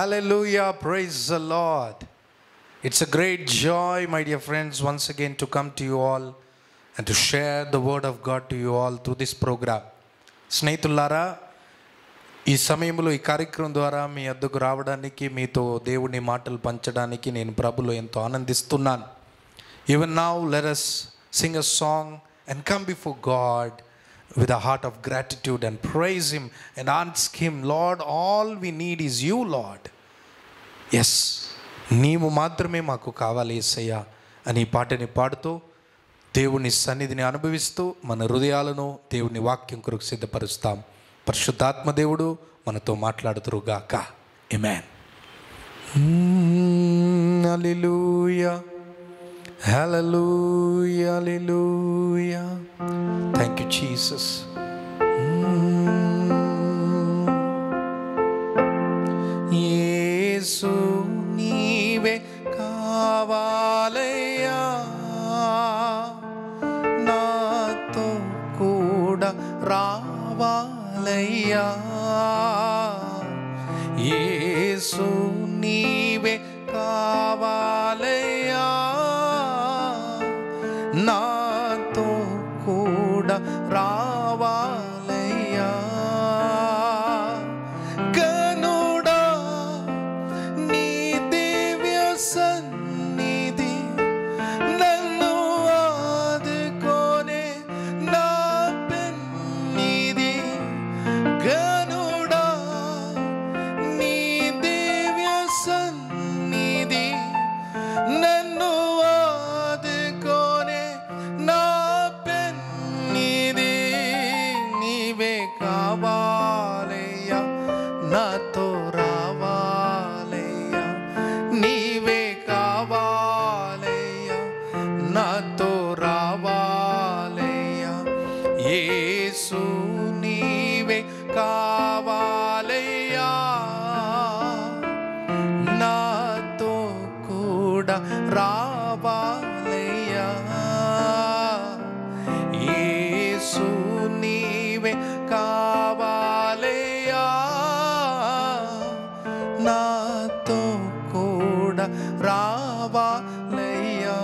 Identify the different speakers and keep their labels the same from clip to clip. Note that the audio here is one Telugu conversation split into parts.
Speaker 1: Hallelujah, praise the Lord. It's a great joy, my dear friends, once again to come to you all and to share the word of God to you all through this program. స్నేహితులారా, ఈ సమయంలో ఈ కార్యక్రమం ద్వారా మీ వద్దకు రావడానికి, మీతో దేవుని మాటలు పంచడానికి నేను ప్రభులో ఎంతో ఆనందిస్తున్నాను. Even now, let us sing a song and come before God with a heart of gratitude and praise Him and ask Him, Lord, all we need is You, Lord. Yes, నీవు మాత్రమే మాకు కావాలి యేసయ్యా అని ఈ పాటని పాడుతూ దేవుని సన్నిధిని అనుభవిస్తూ మన హృదయాలను దేవుని వాక్యం కొరకు సిద్ధపరుస్తాం. పరిశుద్ధాత్మ దేవుడు మనతో మాట్లాడుతురుగాక. ఆమేన్. హల్లెలూయా, హల్లెలూయా, హల్లెలూయా. Thank you Jesus. యేసు నీవే కావాలయ్యా, నాతో కూడా రావాలయ్యా. యేసు నీవే కావాలయ్యా, నాతో కూడా రావాలయ్యా. కనుడా నీ దివ్య సన్నిధి నన్ను ఆదుకోనే నా పెన్నిధి. కనుడా నీ దివ్య సన్నిధి నన్ను ఆదుకోనే నా పెన్నిధి. నీవే కావాలయ్యా, నాతో రావాలయ్యా. నీవే కావాలయ్యా, నాతో రావాలయ్యా. యేసు నీవే కావాలయ్యా, నాతో కూడా రావాలయ్యా. యేసు నీవే కావాలయ్యా, నాతో కూడా రావాలయ్యా.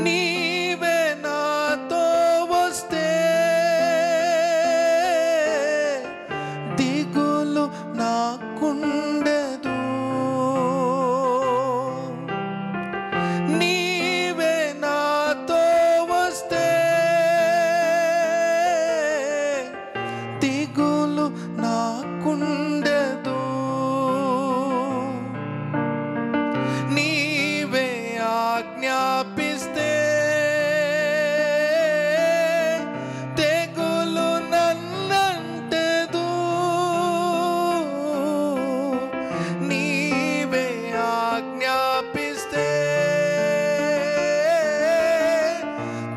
Speaker 1: నీవే నాతో వస్తే దిగులు నాకుండదు. నీవే నాతో వస్తే దిగులు నాకుండదు. నీవే ఆజ్ఞాపిస్తే తెగులు నన్నంటదు. నీవే ఆజ్ఞాపిస్తే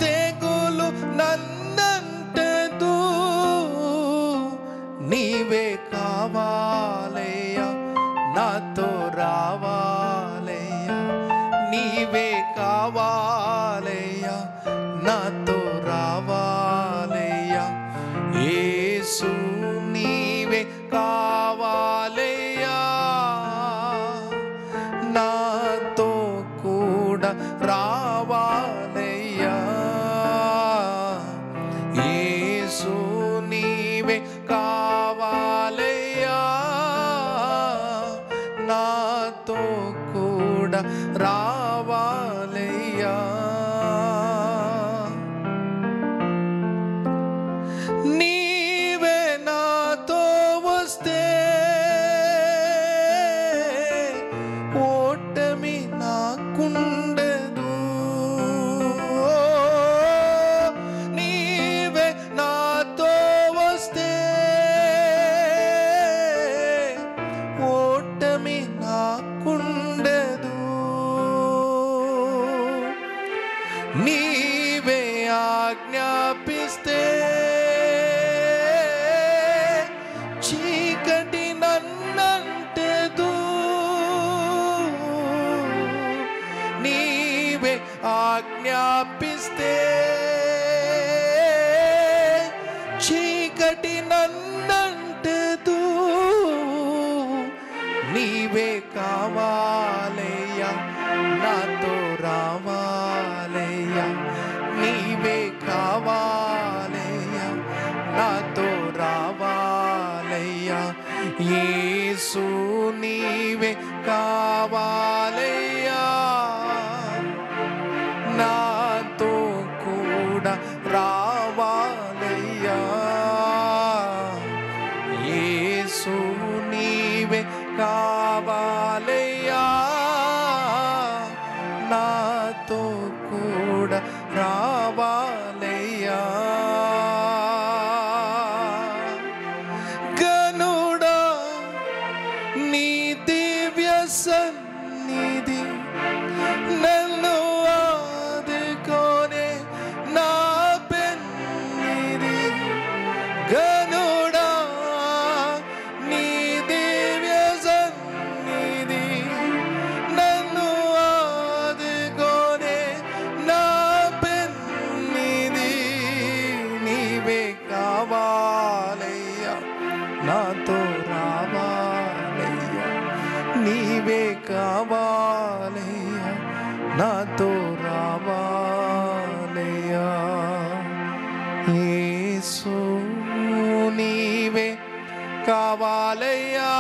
Speaker 1: తెగులు నన్నంటదు. నీవే కావాలయ్యా, నాతో రావాలయ్యా. నీవే కావాలయ్యా, నాతో రావాలయ్యా. యేసు నీవే కావాలయ్యా, నాతో కూడా రావాలయ్యా. యేసు నీవే కావాలయ్యా, నాతో కూడా రావాలయ్యా. నీవే నాతో వస్తే ఓటమి నాకుండదు. నీవే నాతో వస్తే ఓటమి నాకుండదు. నీవే ఆజ్ఞాపిస్తే చీకటి నన్నంటదు. నీవే ఆజ్ఞాపిస్తే చీకటి నన్నంటదు. యేసు నీవే కావాలయ్యా, నాతో కూడా రావాలయ్యా. యేసు నీవే కావాలయ్యా, నాతో కూడా రావాలయ్యా. గనుడా నీ దివ్య సన్నిధి నన్ను ఆదుకోనే నా పెన్నిధి. గనుడా నీ దివ్య సన్నిధి నన్ను ఆదుకోనే నా పెన్నిధి. నీవే కావాలయ్యా, నాతో రావాలయ్యా. నీవే కావాలయ్యా, నాతో రావాలయ్యా. యేసు నీవే కావాలయ్యా,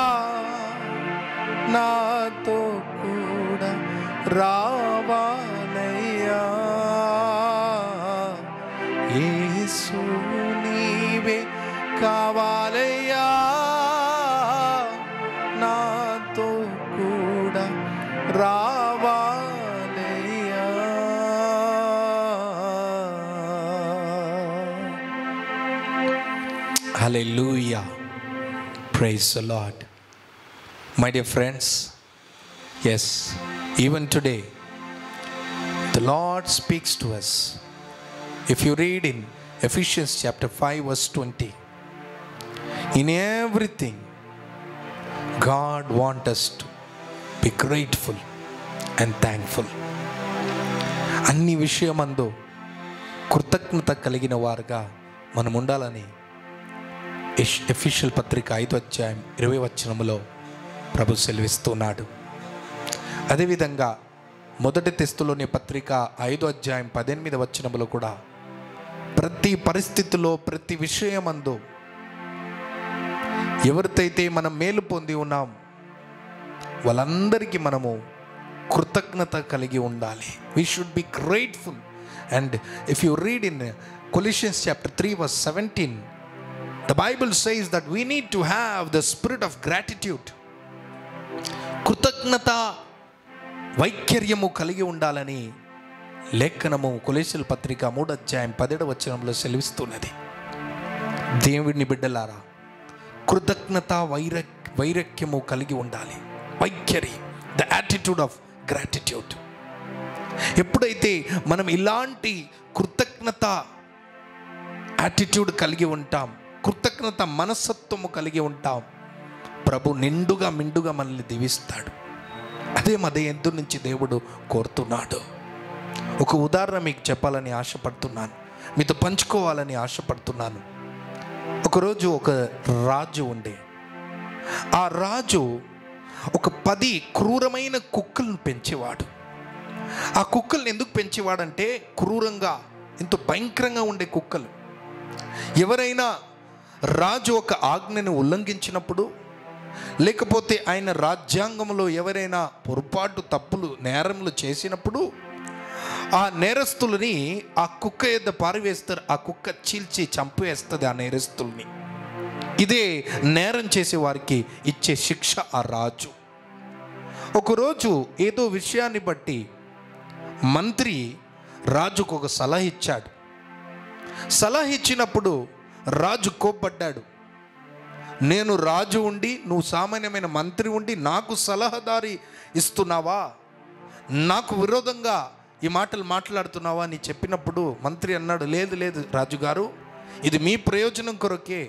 Speaker 1: నాతో కూడా రావాలయ్యా. యేసు నీవే కావాలయ్యా, నాతో కూడా రావాలయ్యా. Hallelujah. Praise the Lord. My dear friends, yes, even today the Lord speaks to us. If you read in Ephesians chapter 5 verse 20, in everything God wants us to be grateful and thankful. అన్ని విషయమందు కృతజ్ఞత కలిగిన వారుగా మనం ఉండాలని ఎఫెసీయుల పత్రిక 5వ అధ్యాయం 20వ వచనములో ప్రభు సెలవిస్తున్నాడు. అదేవిధంగా మొదటి తెస్సలోని పత్రిక 5వ అధ్యాయం 18వ వచనములో కూడా ప్రతి పరిస్థితిలో ప్రతి విషయమందు ఎవరితైతే మనం మేలు పొంది ఉన్నాం వాళ్ళందరికీ మనము కృతజ్ఞత కలిగి ఉండాలి. We should be grateful. And if you read in Colossians chapter 3 verse 17, the Bible says that we need to have the spirit of gratitude. కృతజ్ఞత వైఖర్యము కలిగి ఉండాలని లేఖనము కొలొస్సీయుల పత్రిక 3వ అధ్యాయం 17వ వచనంలో సెలవిస్తున్నది. దేవుని బిడ్డలారా, కృతజ్ఞత వైరాగ్యము కలిగి ఉండాలి. వైఖరి, ద యాటిట్యూడ్ ఆఫ్ గ్రాటిట్యూడ్. ఎప్పుడైతే మనం ఇలాంటి కృతజ్ఞత యాటిట్యూడ్ కలిగి ఉంటాం, కృతజ్ఞత మనస్తత్వము కలిగి ఉంటాం, ప్రభు నిండుగా మిండుగా మనల్ని దీవిస్తాడు. అదే ఎదురు నుంచి దేవుడు కోరుతున్నాడు. ఒక ఉదాహరణ మీకు చెప్పాలని ఆశపడుతున్నాను, మీతో పంచుకోవాలని ఆశపడుతున్నాను. ఒకరోజు ఒక రాజు ఉండే. ఆ రాజు ఒక 10 క్రూరమైన కుక్కలను పెంచేవాడు. ఆ కుక్కల్ని ఎందుకు పెంచేవాడంటే, క్రూరంగా ఎంతో భయంకరంగా ఉండే కుక్కలు. ఎవరైనా రాజు ఒక ఆజ్ఞను ఉల్లంఘించినప్పుడు, లేకపోతే ఆయన రాజ్యాంగంలో ఎవరైనా పొరపాటు తప్పులు నేరములు చేసినప్పుడు ఆ నేరస్తులని ఆ కుక్క యొద్ద పారివేస్తారు. ఆ కుక్క చీల్చి చంపివేస్తుంది ఆ నేరస్తుల్ని. ఇదే నేరం చేసే వారికి ఇచ్చే శిక్ష ఆ రాజు. ఒకరోజు ఏదో విషయాన్ని బట్టి మంత్రి రాజుకు ఒక సలహా ఇచ్చాడు. సలహా ఇచ్చినప్పుడు రాజు కోప్పడ్డాడు. నేను రాజు ఉండి నువ్వు సామాన్యమైన మంత్రి ఉండి నాకు సలహాదారి ఇస్తున్నావా, నాకు విరోధంగా ఈ మాటలు మాట్లాడుతున్నావా అని చెప్పినప్పుడు మంత్రి అన్నాడు, లేదు లేదు రాజుగారు, ఇది మీ ప్రయోజనం కొరకే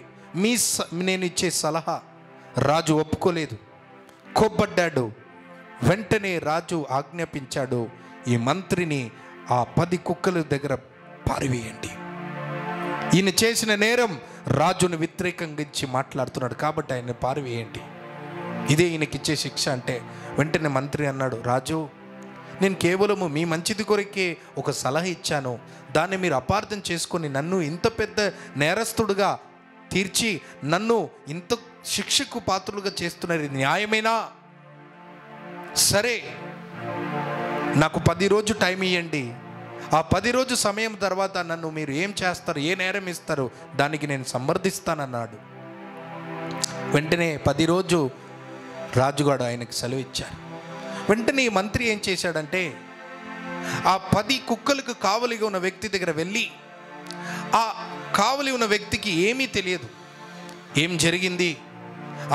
Speaker 1: నేను ఇచ్చే సలహా. రాజు ఒప్పుకోలేదు, కోప్పడ్డాడు. వెంటనే రాజు ఆజ్ఞాపించాడు, ఈ మంత్రిని ఆ 10 కుక్కల దగ్గర పారివేయండి. ఈయన చేసిన నేరం రాజును వ్యతిరేకంగా ఇచ్చి మాట్లాడుతున్నాడు కాబట్టి ఆయన పారివేయండి, ఇదే ఈయనకిచ్చే శిక్ష అంటే. వెంటనే మంత్రి అన్నాడు, రాజు, నేను కేవలము మీ మంచిది కొరకే ఒక సలహా ఇచ్చాను, దాన్ని మీరు అపార్థం చేసుకొని నన్ను ఇంత పెద్ద నేరస్తుడుగా తీర్చి నన్ను ఇంత శిక్షకు పాత్రులుగా చేస్తున్నారు, ఇది న్యాయమేనా? సరే, నాకు 10 రోజులు టైం ఇవ్వండి, ఆ 10 రోజు సమయం తర్వాత నన్ను మీరు ఏం చేస్తారు, ఏ నేరం ఇస్తారు, దానికి నేను సమర్థిస్తానన్నాడు. వెంటనే 10 రోజు రాజుగాడు ఆయనకు సెలవు ఇచ్చారు. వెంటనే ఈ మంత్రి ఏం చేశాడంటే ఆ 10 కుక్కలకు కావలిగా ఉన్న వ్యక్తి దగ్గర వెళ్ళి, ఆ కావలి ఉన్న వ్యక్తికి ఏమీ తెలియదు, ఏం జరిగింది,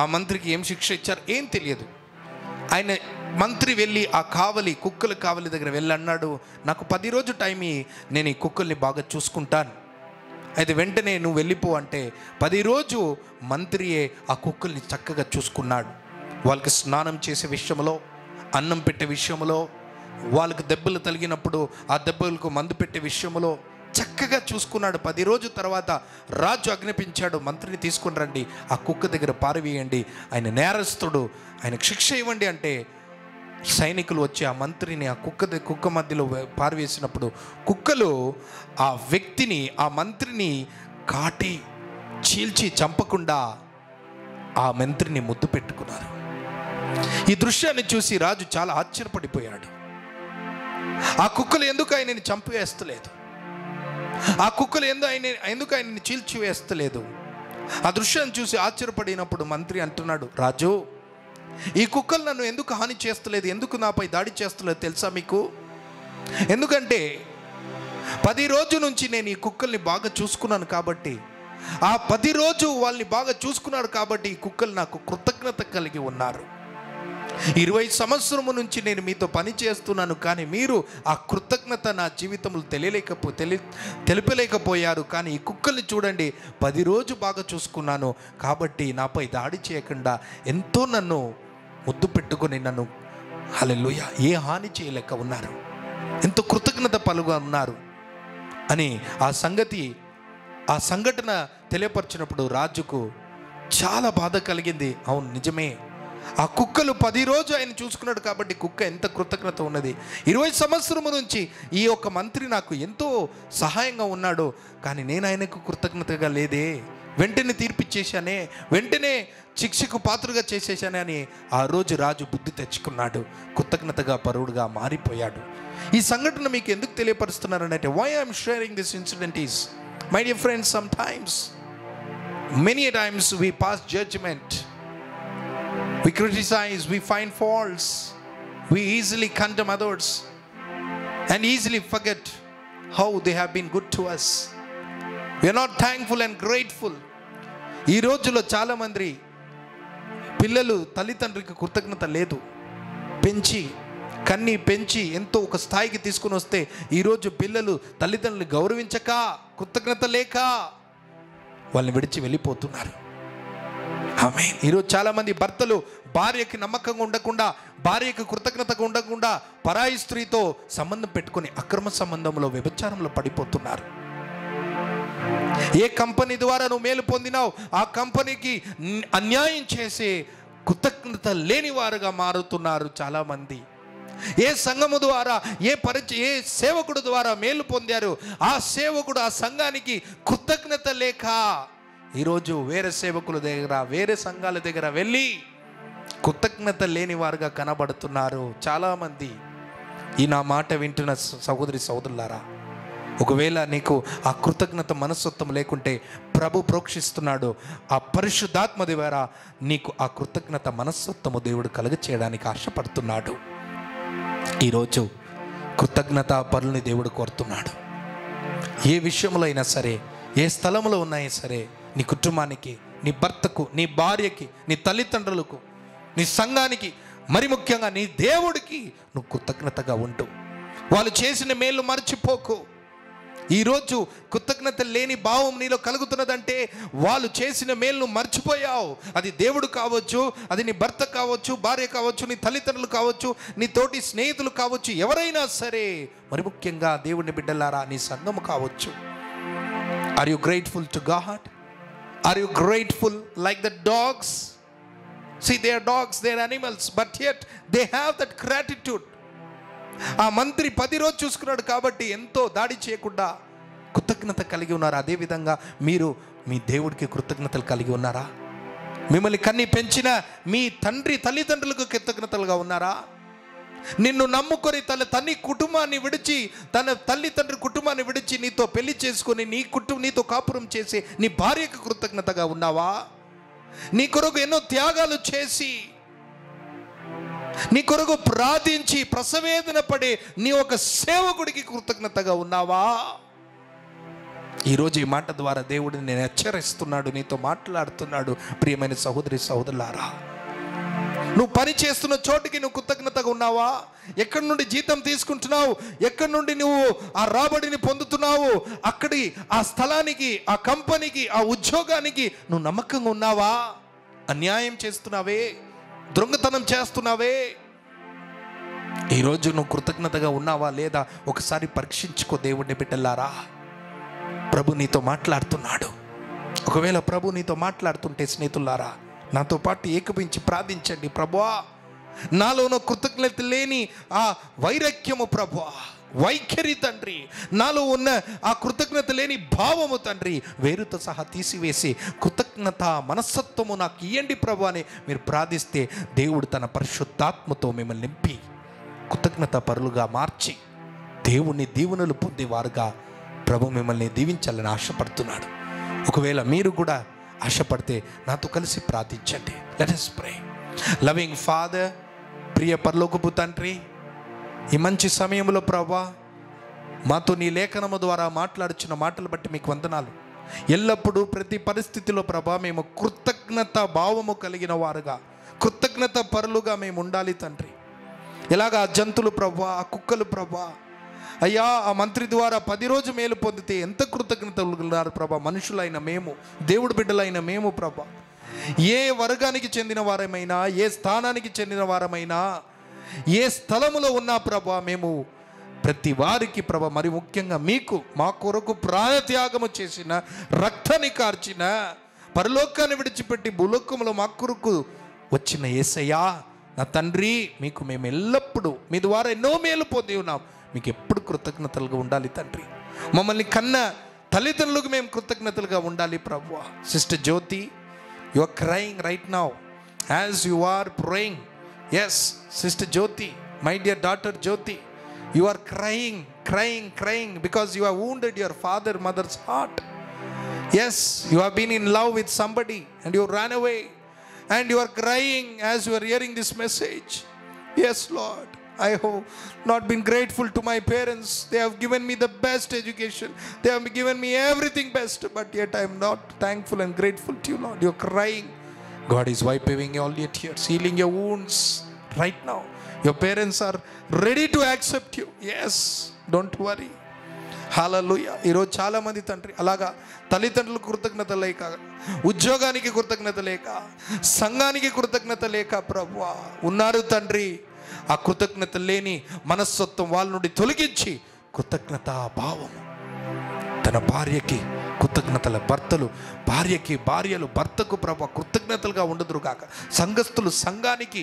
Speaker 1: ఆ మంత్రికి ఏం శిక్ష ఇచ్చారు ఏం తెలియదు. ఆయన మంత్రి వెళ్ళి ఆ కుక్కల కావలి దగ్గర వెళ్ళి అన్నాడు, నాకు 10 రోజు టైం నేను ఈ కుక్కల్ని బాగా చూసుకుంటాను. అయితే వెంటనే నువ్వు వెళ్ళిపో అంటే 10 రోజు మంత్రియే ఆ కుక్కల్ని చక్కగా చూసుకున్నాడు. వాళ్ళకి స్నానం చేసే విషయంలో, అన్నం పెట్టే విషయంలో, వాళ్ళకి దెబ్బలు తగిలినప్పుడు ఆ దెబ్బలకు మందు పెట్టే విషయంలో చక్కగా చూసుకున్నాడు. 10 రోజు తర్వాత రాజు ఆజ్ఞాపించాడు, మంత్రిని తీసుకుని రండి, ఆ కుక్క దగ్గర పారవేయండి, ఆయన నేరస్తుడు, ఆయనకు శిక్ష ఇవ్వండి అంటే సైనికులు వచ్చి ఆ మంత్రిని ఆ కుక్క మధ్యలో పారవేసినప్పుడు కుక్కలు ఆ వ్యక్తిని, ఆ మంత్రిని కాటి చీల్చి చంపకుండా ఆ మంత్రిని ముద్దు పెట్టుకున్నారు. ఈ దృశ్యాన్ని చూసి రాజు చాలా ఆశ్చర్యపడిపోయాడు. ఆ కుక్కలు ఎందుకు ఆయనని చంపివేస్తలేదు, ఆ కుక్కలు ఎందుకు ఆయనని చీల్చివేస్తలేదు? ఆ దృశ్యాన్ని చూసి ఆశ్చర్యపడినప్పుడు మంత్రి అంటున్నాడు, రాజు, ఈ కుక్కలు నన్ను ఎందుకు హాని చేస్తలేదు, ఎందుకు నాపై దాడి చేస్తలేదు తెలుసా మీకు? ఎందుకంటే 10 రోజు నుంచి నేను ఈ కుక్కల్ని బాగా చూసుకున్నాను కాబట్టి, ఆ 10 రోజు వాళ్ళని బాగా చూసుకున్నాడు కాబట్టి ఈ కుక్కలు నాకు కృతజ్ఞత కలిగి ఉన్నారు. 20 సంవత్సరము నుంచి నేను మీతో పని చేస్తున్నాను, కానీ మీరు ఆ కృతజ్ఞత నా జీవితంలో తెలిపలేకపోయారు. కానీ ఈ కుక్కల్ని చూడండి, 10 రోజు బాగా చూసుకున్నాను కాబట్టి నాపై దాడి చేయకుండా ఎంతో నన్ను ముద్దు పెట్టుకొని నన్ను హల్లెలూయా ఏ హాని చేయలేక ఉన్నారు, ఎంతో కృతజ్ఞత పలుగా ఉన్నారు అని ఆ సంఘటన తెలియపరిచినప్పుడు రాజుకు చాలా బాధ కలిగింది. అవును, నిజమే, ఆ కుక్కలు 10 రోజు ఆయన చూసుకున్నాడు కాబట్టి కుక్క ఎంత కృతజ్ఞత ఉన్నది. 20 సంవత్సరము నుంచి ఈ యొక్క మంత్రి నాకు ఎంతో సహాయంగా ఉన్నాడు, కానీ నేను ఆయనకు కృతజ్ఞతగా లేదే, వెంటనే తీర్పిచ్చేశానే, వెంటనే శిక్షకు పాత్రగా చేసేసానే అని ఆ రోజు రాజు బుద్ధి తెచ్చుకున్నాడు, కృతజ్ఞతగా పరువుడుగా మారిపోయాడు. ఈ సంఘటన మీకు ఎందుకు తెలియపరుస్తున్నారనంటే, why I'm sharing this incident is, my dear friends, many times we pass judgment, we criticize, we find faults, we easily condemn others and easily forget how they have been good to us. We are not thankful and grateful. ఈ రోజులో చాలా మంది పిల్లలు తల్లిదండ్రులకు కృతజ్ఞత లేదు, పెంచి ఎంతో ఒక స్థాయికి తీసుకుని వస్తే ఈరోజు పిల్లలు తల్లిదండ్రులు గౌరవించక, కృతజ్ఞత లేక వాళ్ళని విడిచి వెళ్ళిపోతున్నారు. ఆమేన్. ఈరోజు చాలామంది భర్తలు భార్యకి నమ్మకంగా ఉండకుండా, భార్యకి కృతజ్ఞతగా ఉండకుండా పరాయి స్త్రీతో సంబంధం పెట్టుకొని అక్రమ సంబంధంలో, వ్యభిచారంలో పడిపోతున్నారు. ఏ కంపెనీ ద్వారా నువ్వు మేలు పొందినావు, ఆ కంపెనీకి అన్యాయం చేసే కృతజ్ఞత లేని వారుగా మారుతున్నారు చాలామంది. ఏ సంఘము ద్వారా, ఏ సేవకుడు ద్వారా మేలు పొందారు, ఆ సేవకుడు ఆ సంఘానికి కృతజ్ఞత లేక ఈరోజు వేరే సేవకుల దగ్గర, వేరే సంఘాల దగ్గర వెళ్ళి కృతజ్ఞత లేని వారుగా కనబడుతున్నారు చాలామంది. ఈ నా మాట వింటున్న సహోదరి సహోదరులారా, ఒకవేళ నీకు ఆ కృతజ్ఞత మనస్తత్వం లేకుంటే ప్రభు ప్రోక్షిస్తున్నాడు, ఆ పరిశుద్ధాత్మ ద్వారా నీకు ఆ కృతజ్ఞత మనస్తత్వము దేవుడు కలుగ చేయడానికి ఆశపడుతున్నాడు. ఈరోజు కృతజ్ఞత పరులని దేవుడు కోరుతున్నాడు. ఏ విషయంలో అయినా సరే, ఏ స్థలంలో ఉన్నాయో సరే, నీ కుటుంబానికి, నీ భర్తకు, నీ భార్యకి, నీ తల్లిదండ్రులకు, నీ సంఘానికి, మరి ముఖ్యంగా నీ దేవుడికి నువ్వు కృతజ్ఞతగా ఉంటూ వాళ్ళు చేసిన మేలు మర్చిపోకు. ఈరోజు కృతజ్ఞత లేని భావం నీలో కలుగుతున్నదంటే వాళ్ళు చేసిన మేలు మర్చిపోయావు. అది దేవుడు కావచ్చు, అది నీ భర్త కావచ్చు, భార్య కావచ్చు, నీ తల్లిదండ్రులు కావచ్చు, నీ తోటి స్నేహితులు కావచ్చు, ఎవరైనా సరే, మరి ముఖ్యంగా దేవుని బిడ్డలారా నీ సంఘము కావచ్చు. Are you grateful to God? Are you grateful like the dogs? See, they are dogs, they are animals, but yet they have that gratitude. ఆ మంత్రి 10 రోజు చూసుకున్నాడు కాబట్టి ఎంతో దాడి చేయకుండా కృతజ్ఞత కలిగి ఉన్నారా? అదేవిధంగా మీరు మీ దేవుడికి కృతజ్ఞతలు కలిగి ఉన్నారా? మిమ్మల్ని కన్ని పెంచిన మీ తల్లిదండ్రులకు కృతజ్ఞతలుగా ఉన్నారా? నిన్ను నమ్ముకొని తన కుటుంబాన్ని విడిచి, తన తల్లిదండ్రి కుటుంబాన్ని విడిచి నీతో పెళ్లి చేసుకొని నీతో కాపురం చేసి నీ భార్యకు కృతజ్ఞతగా ఉన్నావా? నీ కొరకు ఎన్నో త్యాగాలు చేసి, నీ కొరకు ప్రార్థించి ప్రసవేదన పడే నీ ఒక సేవకుడికి కృతజ్ఞతగా ఉన్నావా? ఈరోజు ఈ మాట ద్వారా దేవుడిని నేను హెచ్చరిస్తున్నాడు, నీతో మాట్లాడుతున్నాడు. ప్రియమైన సహోదరి సహోదరులారా, నువ్వు పని చేస్తున్న చోటికి నువ్వు కృతజ్ఞతగా ఉన్నావా? ఎక్కడి నుండి జీతం తీసుకుంటున్నావు, ఎక్కడి నుండి నువ్వు ఆ రాబడిని పొందుతున్నావు, అక్కడి ఆ స్థలానికి, ఆ కంపెనీకి, ఆ ఉద్యోగానికి నువ్వు నమ్మకంగా ఉన్నావా? అన్యాయం చేస్తున్నావే, దొంగతనం చేస్తున్నావే, ఈరోజు నువ్వు కృతజ్ఞతగా ఉన్నావా లేదా? ఒకసారి పరీక్షించుకో దేవుడిని బిడ్డలారా. ప్రభు నీతో మాట్లాడుతున్నాడు. ఒకవేళ ప్రభు నీతో మాట్లాడుతుంటే స్నేహితులారా, నాతో పాటు ఏకపించి ప్రార్థించండి. ప్రభువా, నాలో ఉన్న కృతజ్ఞత లేని ఆ వైరాగ్యము ప్రభువా, వైఖరి తండ్రి, నాలో ఉన్న ఆ కృతజ్ఞత లేని భావము తండ్రి, వేరుతో సహా తీసివేసి కృతజ్ఞత మనస్తత్వము నాకు ఇయ్యండి ప్రభు అని మీరు ప్రార్థిస్తే దేవుడు తన పరిశుద్ధాత్మతో మిమ్మల్ని నింపి కృతజ్ఞత పరులుగా మార్చి దేవుని దీవెనలు పొందేవారుగా ప్రభు మిమ్మల్ని దీవించాలని ఆశపడుతున్నాడు. ఒకవేళ మీరు కూడా ఆశపడితే నాతో కలిసి ప్రార్థించండి. Let us pray. Loving father, ప్రియ పరలోకపు తండ్రి, ఈ మంచి సమయంలో ప్రభువా మాతో నీ లేఖనము ద్వారా మాట్లాడుచున్న మాటలు బట్టి మీకు వందనాలు. ఎల్లప్పుడూ ప్రతి పరిస్థితిలో ప్రభా మేము కృతజ్ఞత భావము కలిగిన వారుగా, కృతజ్ఞత పరులుగా మేము ఉండాలి తండ్రి. ఇలాగా ఆ జంతువులు ప్రభా, ఆ కుక్కలు ప్రభా, అయ్యా ఆ మంత్రి ద్వారా 10 రోజు మేలు పొందితే ఎంత కృతజ్ఞతలు ఉన్నారు ప్రభా. మనుషులైన మేము, దేవుడు బిడ్డలైన మేము ప్రభా, ఏ వర్గానికి చెందిన వారమైనా, ఏ స్థానానికి చెందిన వారమైనా, ఏ స్థలములో ఉన్నా ప్రభా, మేము ప్రతి వారికి ప్రభా, మరి ముఖ్యంగా మీకు మా కొరకు ప్రాణత్యాగము చేసిన, రక్తాన్ని కార్చిన, పరలోకాన్ని విడిచిపెట్టి భూలోకములో మా కొరకు వచ్చిన యేసయ్యా నా తండ్రి, మీకు మేము ఎల్లప్పుడూ మీ ద్వారా ఎన్నో మేలు పొంది ఉన్నాం. మీకు ఎప్పుడు కృతజ్ఞతలుగా ఉండాలి తండ్రి. మమ్మల్ని కన్న తల్లిదండ్రులకు మేము కృతజ్ఞతలుగా ఉండాలి ప్రభువా. Sister Jyoti, you are crying right now as you are praying. Yes sister Jyoti, my dear daughter Jyoti, you are crying because you have wounded your mother's heart. Yes, you have been in love with somebody and you ran away and you are crying as you are hearing this message. Yes Lord, I have not been grateful to my parents. They have given me the best education, they have given me everything best, but yet I am not thankful and grateful to you Lord. You are crying. God is wiping all your tears, healing your wounds right now. Your parents are ready to accept you. Yes, don't worry. హల్లెలూయా. ఈరోజు చాలామంది తండ్రి అలాగా తల్లిదండ్రులకు కృతజ్ఞత లేక, ఉద్యోగానికి కృతజ్ఞత లేక, సంఘానికి కృతజ్ఞత లేక ప్రభువా ఉన్నారు తండ్రి. ఆ కృతజ్ఞత లేని మనస్తత్వం వాళ్ళ నుండి తొలగించి కృతజ్ఞతా భావము, తన భార్యకి కృతజ్ఞతల భర్తలు, భార్యలు భర్తకు ప్రభు కృతజ్ఞతలుగా ఉండదురు కాక, సంఘస్థులు సంఘానికి,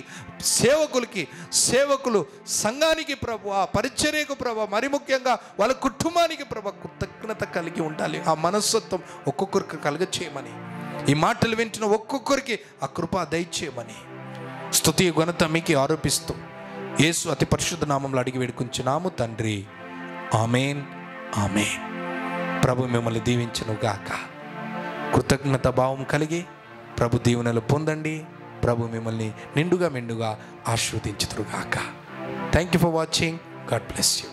Speaker 1: సేవకులు సంఘానికి ప్రభు, ఆ పరిచర్యకు ప్రభు, మరి ముఖ్యంగా వాళ్ళ కుటుంబానికి ప్రభు కృతజ్ఞత కలిగి ఉండాలి. ఆ మనస్తత్వం ఒక్కొక్కరికి కలుగ చేయమని, ఈ మాటలు వింటున్న ఒక్కొక్కరికి ఆ కృప దయచేయమని స్తుతి ఘనత మీకు ఆరోపిస్తూ యేసు అతి పరిశుద్ధ నామంలో అడిగి వేడుకుంటున్నాము తండ్రి. ఆమేన్, ఆమేన్. ప్రభు మిమ్మల్ని దీవించును గాక. కృతజ్ఞత భావం కలిగి ప్రభు దీవెనలు పొందండి. ప్రభు మిమ్మల్ని నిండుగా మెండుగా ఆశీర్వదించుదురు గాక. Thank you for watching. God bless you.